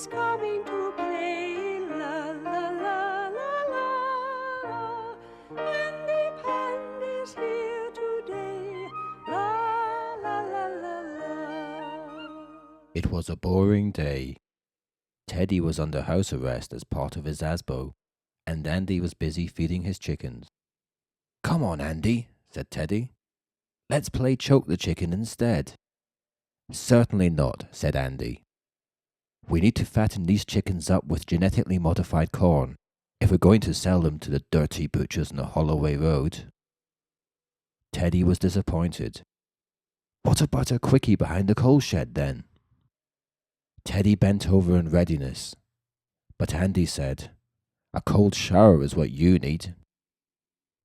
is coming to play. La la la la la. Andy Pandy's here today. La la la la la. It was a boring day. Teddy was under house arrest as part of his ASBO, and Andy was busy feeding his chickens. "Come on, Andy," said Teddy. "Let's play choke the chicken instead." "Certainly not," said Andy. "We need to fatten these chickens up with genetically modified corn if we're going to sell them to the dirty butchers on the Holloway Road." Teddy was disappointed. "What about a quickie behind the coal shed then?" Teddy bent over in readiness, but Andy said, "A cold shower is what you need."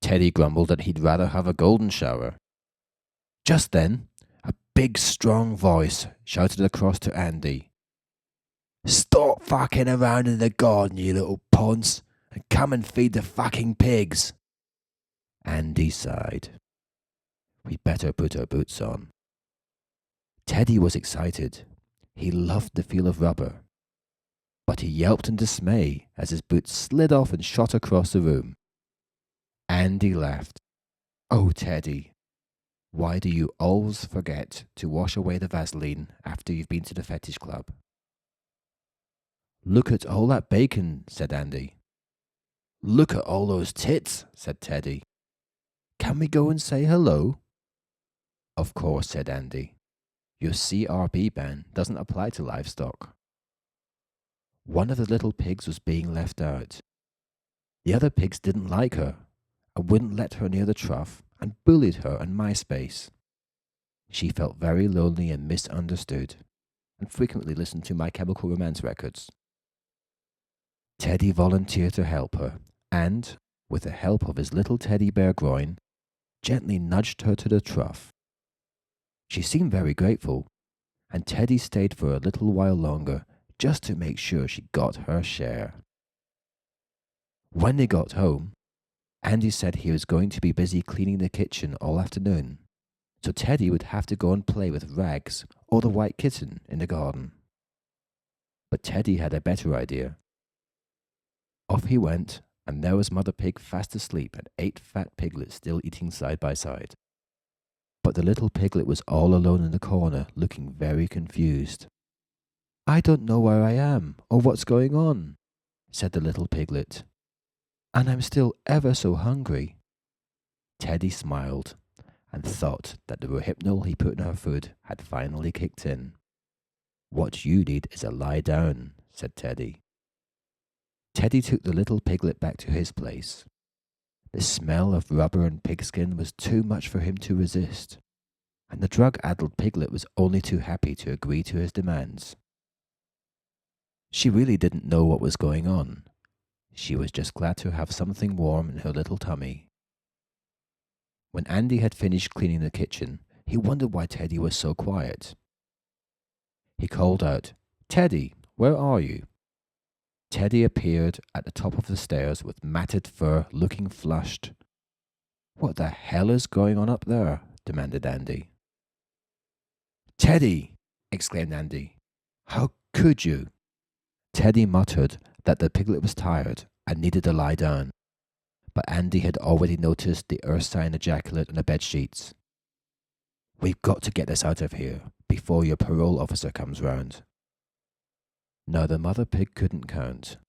Teddy grumbled that he'd rather have a golden shower. Just then, a big, strong voice shouted across to Andy, "Stop fucking around in the garden, you little ponce, and come and feed the fucking pigs." Andy sighed. "We'd better put our boots on." Teddy was excited. He loved the feel of rubber. But he yelped in dismay as his boots slid off and shot across the room. Andy laughed. "Oh, Teddy, why do you always forget to wash away the Vaseline after you've been to the fetish club?" "Look at all that bacon," said Andy. "Look at all those tits," said Teddy. "Can we go and say hello?" "Of course," said Andy. "Your CRB ban doesn't apply to livestock." One of the little pigs was being left out. The other pigs didn't like her and wouldn't let her near the trough and bullied her on MySpace. She felt very lonely and misunderstood and frequently listened to My Chemical Romance records. Teddy volunteered to help her and, with the help of his little teddy bear groin, gently nudged her to the trough. She seemed very grateful, and Teddy stayed for a little while longer just to make sure she got her share. When they got home, Andy said he was going to be busy cleaning the kitchen all afternoon, so Teddy would have to go and play with Rags or the white kitten in the garden. But Teddy had a better idea. Off he went, and there was Mother Pig fast asleep and 8 fat piglets still eating side by side. But the little piglet was all alone in the corner, looking very confused. "I don't know where I am or what's going on," said the little piglet. "And I'm still ever so hungry." Teddy smiled and thought that the Rohypnol he put in her food had finally kicked in. "What you need is a lie down," said Teddy. Teddy took the little piglet back to his place. The smell of rubber and pigskin was too much for him to resist, and the drug-addled piglet was only too happy to agree to his demands. She really didn't know what was going on. She was just glad to have something warm in her little tummy. When Andy had finished cleaning the kitchen, he wondered why Teddy was so quiet. He called out, "Teddy, where are you?" Teddy appeared at the top of the stairs with matted fur, looking flushed. "What the hell is going on up there?" demanded Andy. "Teddy!" exclaimed Andy. "How could you?" Teddy muttered that the piglet was tired and needed a lie down, but Andy had already noticed the ursine ejaculate on the bed sheets. "We've got to get this out of here before your parole officer comes round." Now the mother pig couldn't count,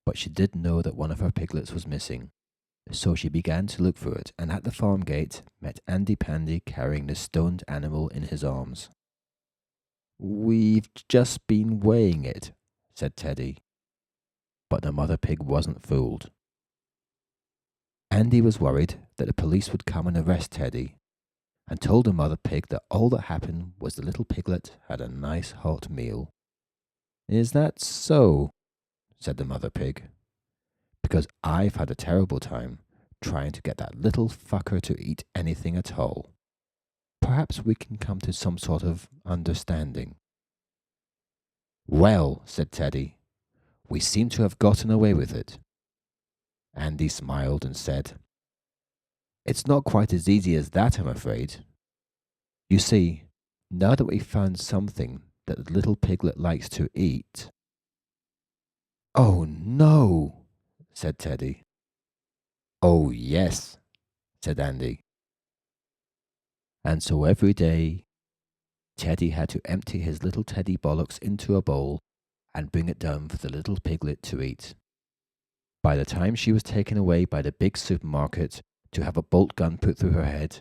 but she did know that one of her piglets was missing, so she began to look for it, and at the farm gate met Andy Pandy carrying the stoned animal in his arms. "We've just been weighing it," said Teddy. But the mother pig wasn't fooled. Andy was worried that the police would come and arrest Teddy, and told the mother pig that all that happened was the little piglet had a nice hot meal. "Is that so?" said the mother pig. "Because I've had a terrible time trying to get that little fucker to eat anything at all. Perhaps we can come to some sort of understanding." "Well," said Teddy, "we seem to have gotten away with it." Andy smiled and said, "It's not quite as easy as that, I'm afraid. You see, now that we've found something that the little piglet likes to eat, Oh, no, said Teddy. Oh, yes, said Andy. And so every day, Teddy had to empty his little teddy bollocks into a bowl and bring it down for the little piglet to eat. By the time she was taken away by the big supermarket to have a bolt gun put through her head,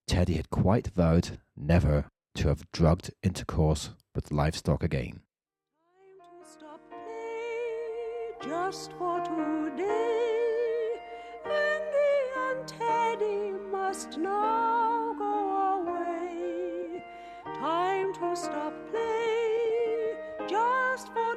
Teddy had quite vowed never to have drugged intercourse with livestock again. Time to stop play just for today. Andy and Teddy must now go away. Time to stop play just for